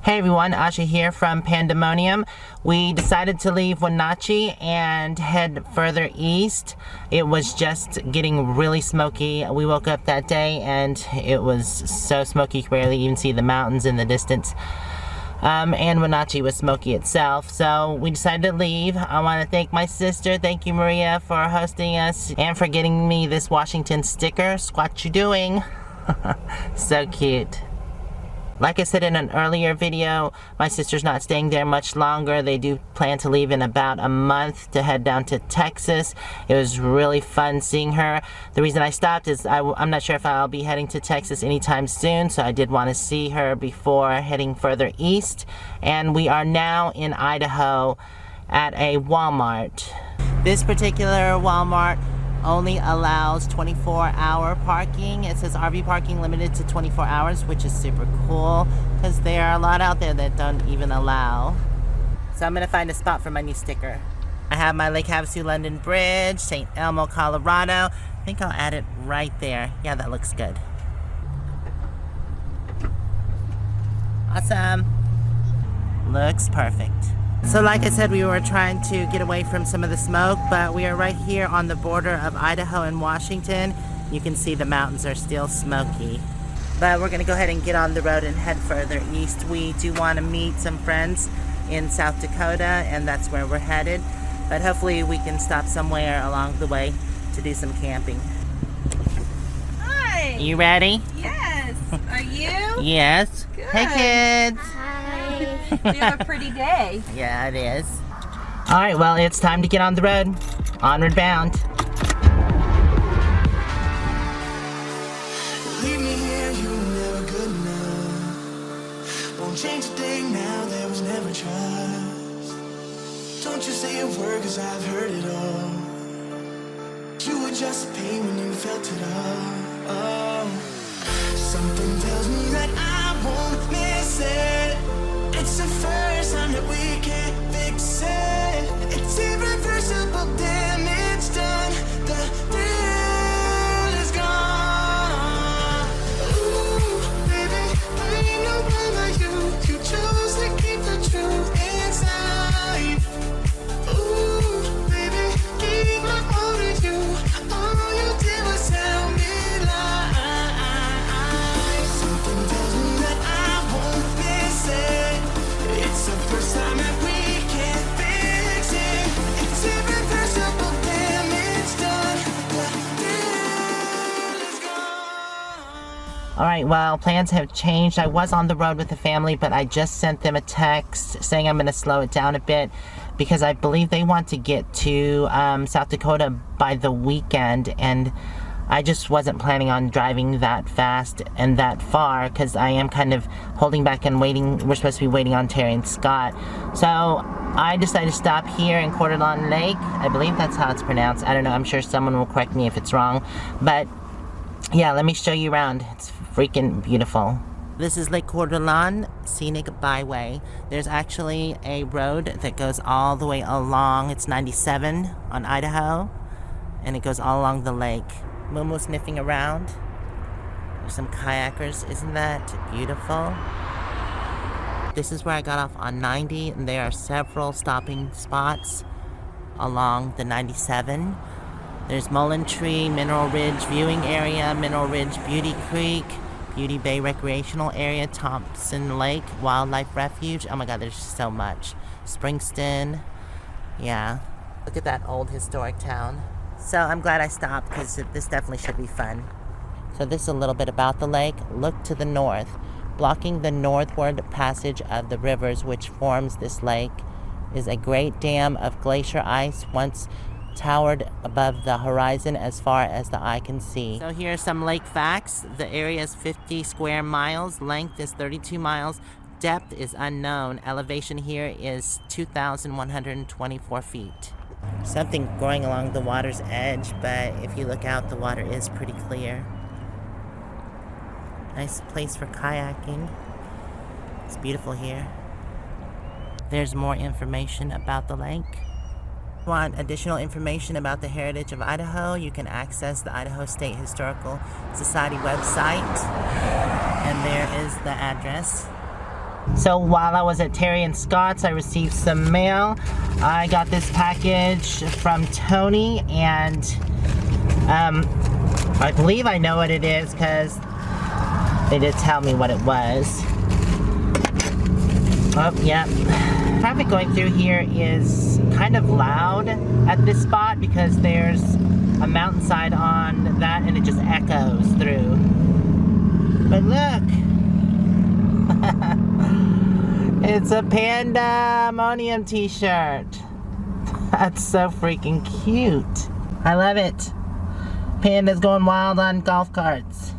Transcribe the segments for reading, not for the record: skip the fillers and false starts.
Hey everyone, Asha here from Pandamonium. We decided to leave Wenatchee and head further east. It was just getting really smoky. We woke up that day and it was so smoky you could barely even see the mountains in the distance. And Wenatchee was smoky itself, so we decided to leave. I want to thank my sister, thank you Maria for hosting us and for getting me this Washington sticker. Squat you doing? So cute. Like I said in an earlier video, my sister's not staying there much longer. They do plan to leave in about a month to head down to Texas. It was really fun seeing her. The reason I stopped is I'm not sure if I'll be heading to Texas anytime soon, so I did want to see her before heading further east. And we are now in Idaho at a Walmart. This particular Walmart only allows 24-hour parking. It says RV parking limited to 24 hours, which is super cool because there are a lot out there that don't even allow. So I'm gonna find a spot for my new sticker. I have my Lake Havasu London Bridge, St. Elmo, Colorado. I think I'll add it right there. Yeah, that looks good. Awesome. Looks perfect. So like I said, we were trying to get away from some of the smoke, but we are right here on the border of Idaho and Washington. You can see the mountains are still smoky. But we're gonna go ahead and get on the road and head further east. We do want to meet some friends in South Dakota, and that's where we're headed. But hopefully we can stop somewhere along the way to do some camping. Hi! You ready? Yes! Are you? Yes. Good. Hey kids! You have a pretty day. Yeah, it is. Alright, well, it's time to get on the road. Onward Bound. Leave me here, you were never good enough. Won't change a thing now, there was never trust. Don't you say a word, cause I've heard it all. You were just a pain when you felt it all. Oh. Something tells me that I won't miss it. It's the first time that we can't fix it. It's irreversible damage done. The thrill is gone. Ooh, baby, I ain't no one like you. You chose to keep the truth inside. Ooh, baby, keep my all to you. All you did was tell me lies. Something tells me that I won't miss it. It's the first time that we can't fix it. It's irreversible damage done. The thrill is gone. Alright, well, plans have changed. I was on the road with the family, but I just sent them a text saying I'm going to slow it down a bit because I believe they want to get to South Dakota by the weekend, and I just wasn't planning on driving that fast and that far because I am kind of holding back and waiting. We're supposed to be waiting on Terry and Scott. So I decided to stop here in Coeur d'Alene Lake. I believe that's how it's pronounced. I don't know. I'm sure someone will correct me if it's wrong. But yeah, let me show you around. It's freaking beautiful. This is Lake Coeur d'Alene Scenic Byway. There's actually a road that goes all the way along. It's 97 on Idaho, and it goes all along the lake. Moo-moo sniffing around. There's some kayakers. Isn't that beautiful? This is where I got off on 90, and there are several stopping spots along the 97. There's Mullen Tree, Mineral Ridge Viewing Area, Mineral Ridge Beauty Creek, Beauty Bay Recreational Area, Thompson Lake Wildlife Refuge. Oh my god, there's so much. Springston. Yeah. Look at that old historic town. So I'm glad I stopped because this definitely should be fun. So this is a little bit about the lake. Look to the north. Blocking the northward passage of the rivers which forms this lake is a great dam of glacier ice once towered above the horizon as far as the eye can see. So here are some lake facts. The area is 50 square miles. Length is 32 miles. Depth is unknown. Elevation here is 2,124 feet. Something growing along the water's edge, but if you look out, the water is pretty clear. Nice place for kayaking. It's beautiful here. There's more information about the lake. If you want additional information about the heritage of Idaho, you can access the Idaho State Historical Society website, and there is the address. So while I was at Terry and Scott's, I received some mail. I got this package from Tony, and I believe I know what it is because they did tell me what it was. Oh, yeah. Traffic going through here is kind of loud at this spot because there's a mountainside on that and it just echoes through. But look! It's a Pandamonium t-shirt. That's so freaking cute. I love it. Panda's going wild on golf carts.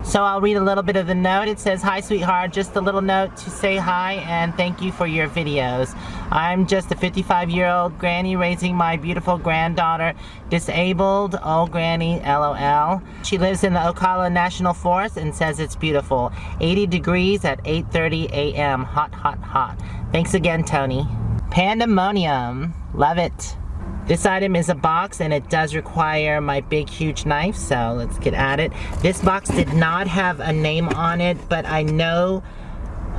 So I'll read a little bit of the note. It says, "Hi sweetheart, just a little note to say hi and thank you for your videos. I'm just a 55-year-old granny raising my beautiful granddaughter, disabled old granny, LOL. She lives in the Ocala National Forest and says it's beautiful. 80 degrees at 8:30 a.m. Hot, hot, hot. Thanks again, Tony." Pandamonium. Love it. This item is a box and it does require my big huge knife, so let's get at it. This box did not have a name on it, but I know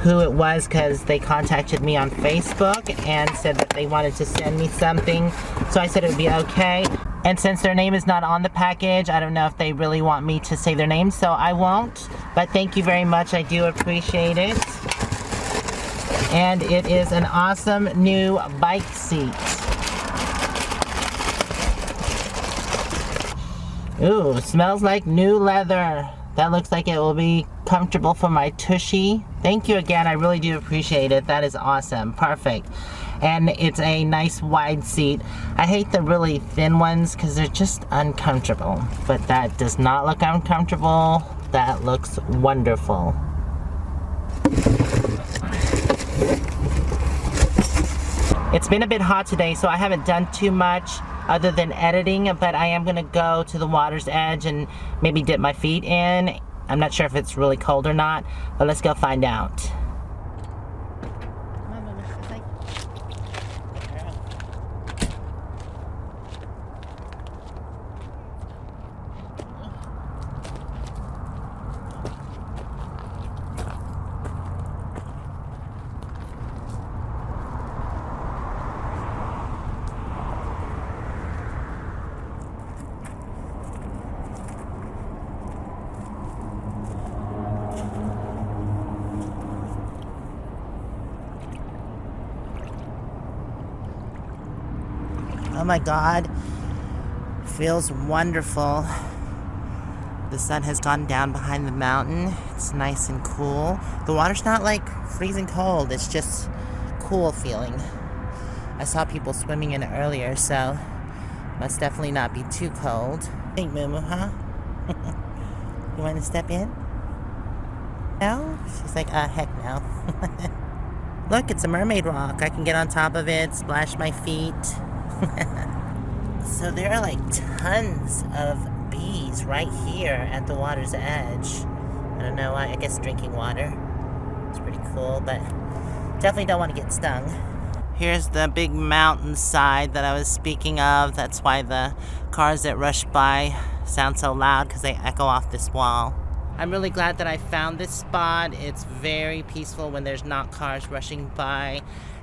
who it was because they contacted me on Facebook and said that they wanted to send me something, so I said it would be okay. And since their name is not on the package, I don't know if they really want me to say their name, so I won't. But thank you very much, I do appreciate it. And it is an awesome new bike seat. Ooh, smells like new leather. That looks like it will be comfortable for my tushy. Thank you again, I really do appreciate it. That is awesome, perfect. And it's a nice wide seat. I hate the really thin ones because they're just uncomfortable. But that does not look uncomfortable. That looks wonderful. It's been a bit hot today, so I haven't done too much other than editing, but I am gonna go to the water's edge and maybe dip my feet in. I'm not sure if it's really cold or not, but let's go find out. Oh my God, feels wonderful. The sun has gone down behind the mountain. It's nice and cool. The water's not like freezing cold, it's just cool feeling. I saw people swimming in it earlier, so must definitely not be too cold. I think Moo-moo, huh? You want to step in? No? She's like, heck no. Look, it's a mermaid rock. I can get on top of it, splash my feet. So there are like tons of bees right here at the water's edge. I don't know why, I guess drinking water. It's pretty cool, but definitely don't want to get stung. Here's the big mountainside that I was speaking of. That's why the cars that rush by sound so loud, because they echo off this wall. I'm really glad that I found this spot. It's very peaceful when there's not cars rushing by.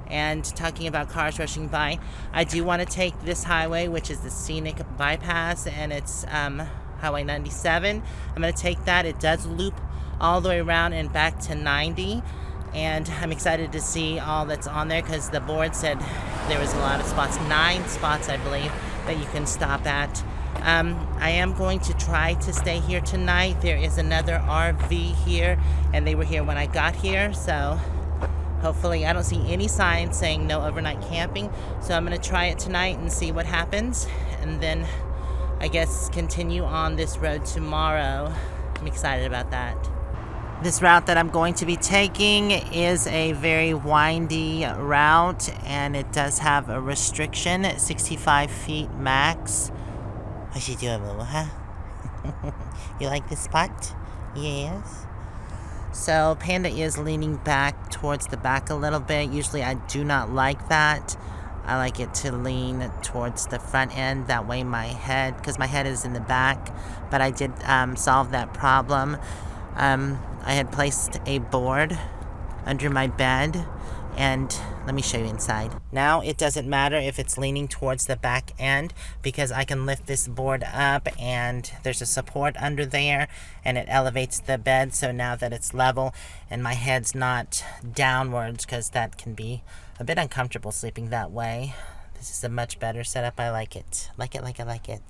And talking about cars rushing by, I do want to take this highway, which is the scenic bypass, and it's Highway 97. I'm going to take that. It does loop all the way around and back to 90. And I'm excited to see all that's on there because the board said there was a lot of spots, 9 spots I believe, that you can stop at. I am going to try to stay here tonight. There is another RV here, and they were here when I got here, so hopefully I don't see any signs saying no overnight camping. So I'm going to try it tonight and see what happens, and then I guess continue on this road tomorrow. I'm excited about that. This route that I'm going to be taking is a very windy route, and it does have a restriction at 65 feet max. What you doing, Moo-moo, huh? You like this spot? Yes. So Panda is leaning back towards the back a little bit. Usually I do not like that. I like it to lean towards the front end. That way my head, because my head is in the back, but I did solve that problem. I had placed a board under my bed, and let me show you inside. Now it doesn't matter if it's leaning towards the back end because I can lift this board up and there's a support under there and it elevates the bed, so now that it's level and my head's not downwards, because that can be a bit uncomfortable sleeping that way. This is a much better setup. I like it. Like it.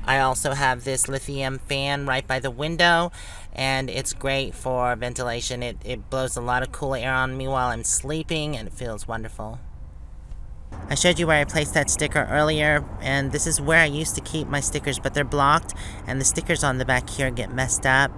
I also have this lithium fan right by the window, and it's great for ventilation. It blows a lot of cool air on me while I'm sleeping, and it feels wonderful. I showed you where I placed that sticker earlier, and this is where I used to keep my stickers, but they're blocked, and the stickers on the back here get messed up.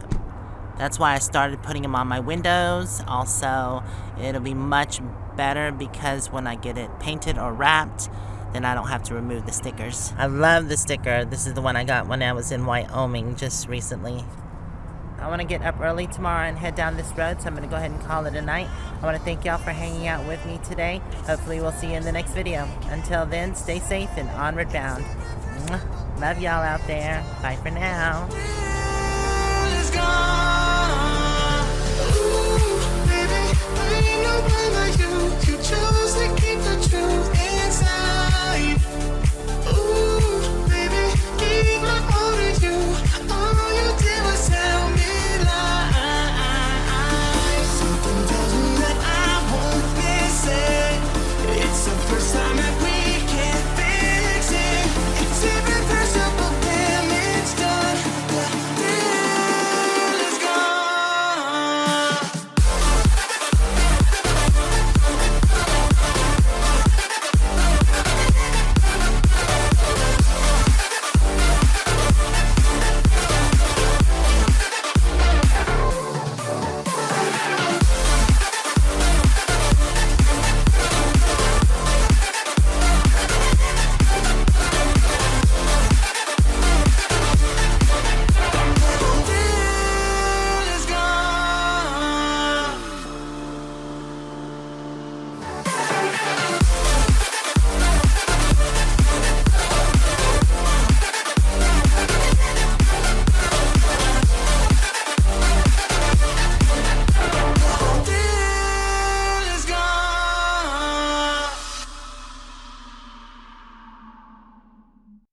That's why I started putting them on my windows. Also, it'll be much better because when I get it painted or wrapped, then I don't have to remove the stickers. I love the sticker. This is the one I got when I was in Wyoming just recently. I want to get up early tomorrow and head down this road, so I'm going to go ahead and call it a night. I want to thank y'all for hanging out with me today. Hopefully we'll see you in the next video. Until then, stay safe and onward bound. Mwah. Love y'all out there. Bye for now. It's gone.